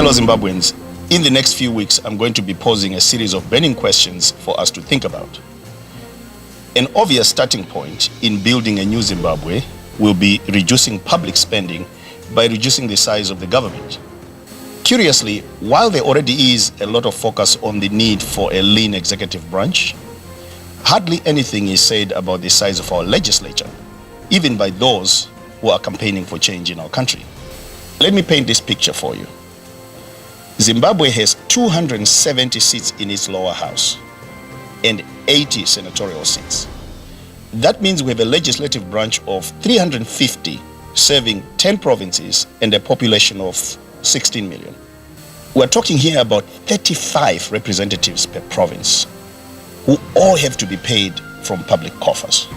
Fellow Zimbabweans, in the next few weeks, I'm going to be posing a series of burning questions for us to think about. An obvious starting point in building a new Zimbabwe will be reducing public spending by reducing the size of the government. Curiously, while there already is a lot of focus on the need for a lean executive branch, hardly anything is said about the size of our legislature, even by those who are campaigning for change in our country. Let me paint this picture for you. Zimbabwe has 270 seats in its lower house and 80 senatorial seats. That means we have a legislative branch of 350 serving 10 provinces and a population of 16 million. We're talking here about 35 representatives per province who all have to be paid from public coffers.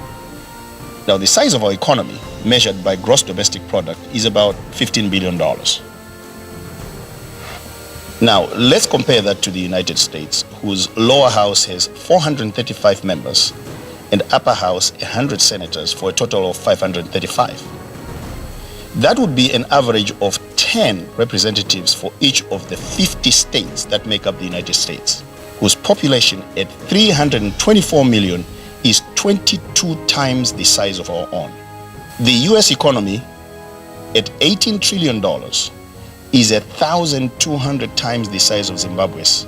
Now, the size of our economy, measured by gross domestic product, is about $15 billion. Now, let's compare that to the United States, whose lower house has 435 members and upper house 100 senators for a total of 535. That would be an average of 10 representatives for each of the 50 states that make up the United States, whose population at 324 million is 22 times the size of our own. The US economy at $18 trillion is 1,200 times the size of Zimbabwe's,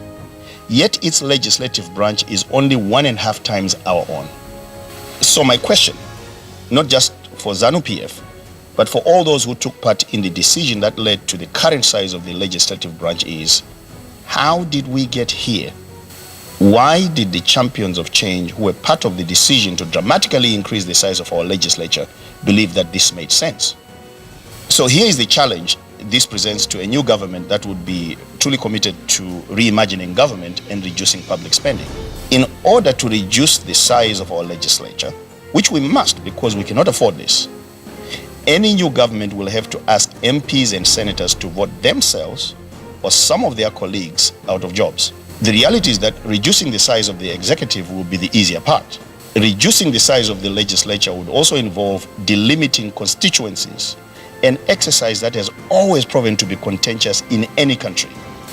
yet its legislative branch is only 1.5 times our own. So my question, not just for Zanu PF, but for all those who took part in the decision that led to the current size of the legislative branch is, how did we get here? Why did the champions of change who were part of the decision to dramatically increase the size of our legislature believe that this made sense? So here is the challenge this presents to a new government that would be truly committed to reimagining government and reducing public spending. In order to reduce the size of our legislature, which we must because we cannot afford this, any new government will have to ask MPs and senators to vote themselves or some of their colleagues out of jobs. The reality is that reducing the size of the executive will be the easier part. Reducing the size of the legislature would also involve delimiting constituencies, an exercise that has always proven to be contentious in any country.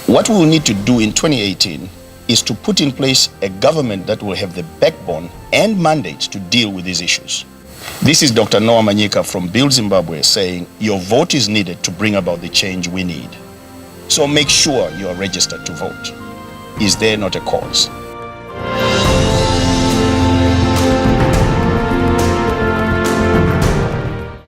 What we will need to do in 2018 is to put in place a government that will have the backbone and mandate to deal with these issues. This is Dr. Noah Manyika from Build Zimbabwe saying your vote is needed to bring about the change we need. So make sure you are registered to vote. Is there not a cause?